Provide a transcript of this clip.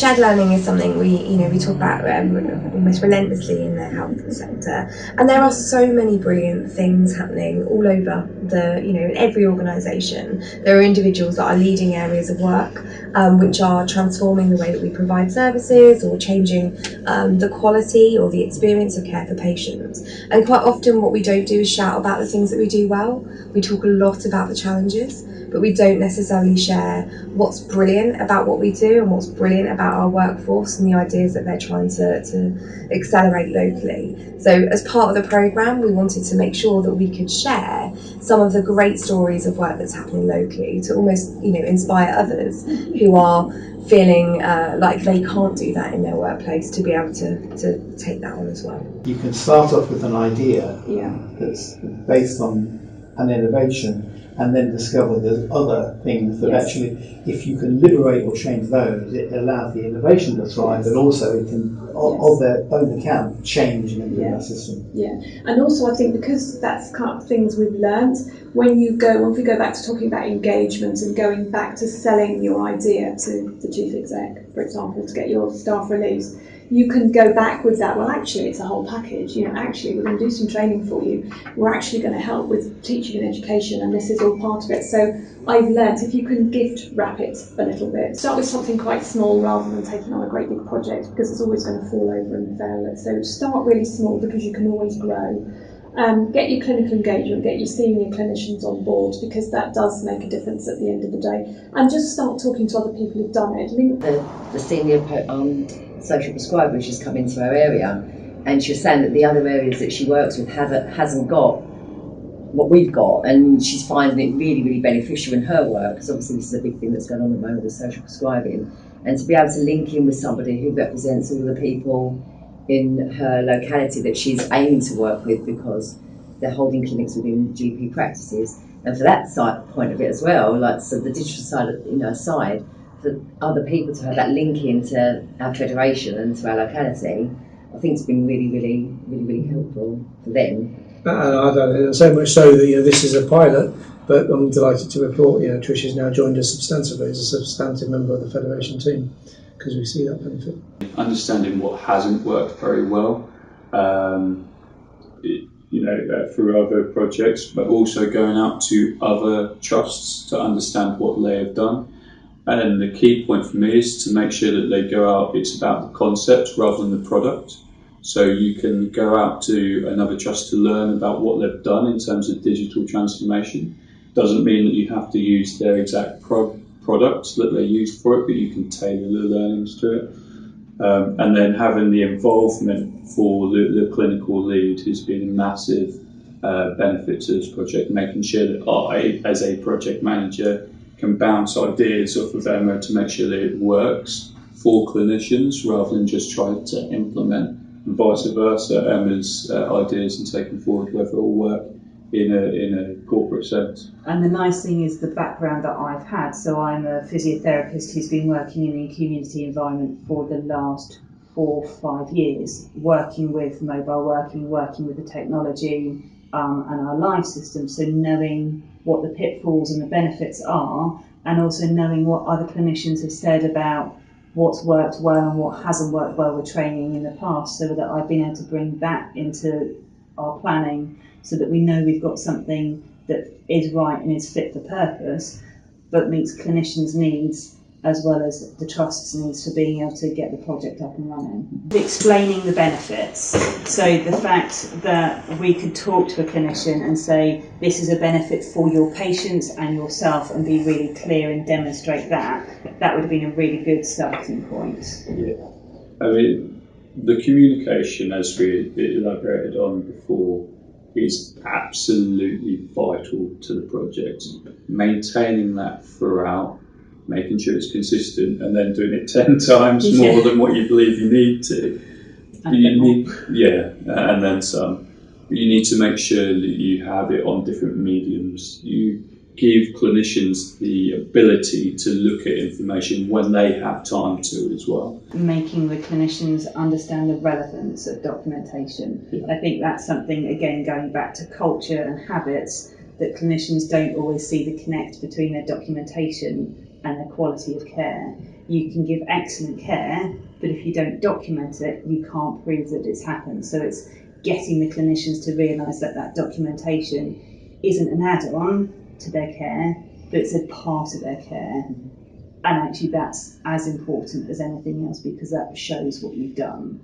Shared learning is something we talk about almost relentlessly in the health sector, and there are so many brilliant things happening all over in every organisation. There are individuals that are leading areas of work which are transforming the way that we provide services or changing the quality or the experience of care for patients. And quite often what we don't do is shout about the things that we do well. We talk a lot about the challenges, but we don't necessarily share what's brilliant about what we do and what's brilliant about our workforce and the ideas that they're trying to accelerate locally. So as part of the programme, we wanted to make sure that we could share some of the great stories of work that's happening locally to almost inspire others who are feeling like they can't do that in their workplace to be able to take that on as well. You can start off with an idea that's based on an innovation, and then discover there's other things that actually, if you can liberate or change those, it allows the innovation to thrive, but also it can, of their own account, change and improve that system. Yeah, and also I think because that's kind of things we've learned, once we go back to talking about engagement and going back to selling your idea to the chief exec, for example, to get your staff released, you can go back with that. Well, actually, it's a whole package. Actually, we're going to do some training for you. We're actually going to help with teaching and education, and this is all part of it. So I've learnt if you can gift wrap it a little bit. Start with something quite small rather than taking on a great big project, because it's always going to fall over and fail. So start really small because you can always grow. Get your clinical engagement, get your senior clinicians on board, because that does make a difference at the end of the day. And just start talking to other people who've done it. The senior social prescriber has just come into her area, and she was saying that the other areas that she works with hasn't got what we've got, and she's finding it really, really beneficial in her work, because obviously this is a big thing that's going on at the moment with social prescribing, and to be able to link in with somebody who represents all the people in her locality that she's aiming to work with, because they're holding clinics within GP practices, and for that point of it as well, so the digital side, for other people to have that link into our federation and to our locality, I think it's been really, really, really, really helpful for them. And so much so that this is a pilot, but I'm delighted to report Trisha's now joined us substantively as a substantive member of the federation team, because we see that benefit. Understanding what hasn't worked very well, through other projects, but also going out to other trusts to understand what they have done. And the key point for me is to make sure that they go out, it's about the concept rather than the product. So you can go out to another trust to learn about what they've done in terms of digital transformation. Doesn't mean that you have to use their exact products that they use for it, but you can tailor the learnings to it. And then having the involvement for the clinical lead has been a massive benefit to this project, making sure that I, as a project manager, can bounce ideas off of Emma to make sure that it works for clinicians rather than just try to implement, and vice versa, Emma's ideas and taking forward whether it will work in a corporate sense. And the nice thing is the background that I've had. So I'm a physiotherapist who's been working in the community environment for the last 4 or 5 years, working with mobile working with the technology and our live system. So knowing what the pitfalls and the benefits are, and also knowing what other clinicians have said about what's worked well and what hasn't worked well with training in the past, so that I've been able to bring that into our planning so that we know we've got something that is right and is fit for purpose, but meets clinicians' needs as well as the trust's needs for being able to get the project up and running. Explaining the benefits, so the fact that we could talk to a clinician and say this is a benefit for your patients and yourself, and be really clear and demonstrate that would have been a really good starting point. Yeah, I mean, the communication, as we elaborated on before, is absolutely vital to the project. Maintaining that throughout, making sure it's consistent, and then doing it 10 times more than what you believe you need to. And then some. You need to make sure that you have it on different mediums. You give clinicians the ability to look at information when they have time to as well. Making the clinicians understand the relevance of documentation. Yeah. I think that's something, again, going back to culture and habits, that clinicians don't always see the connect between their documentation and their quality of care. You can give excellent care, but if you don't document it, you can't prove that it's happened. So it's getting the clinicians to realise that that documentation isn't an add-on to their care, but it's a part of their care. And actually that's as important as anything else, because that shows what you've done.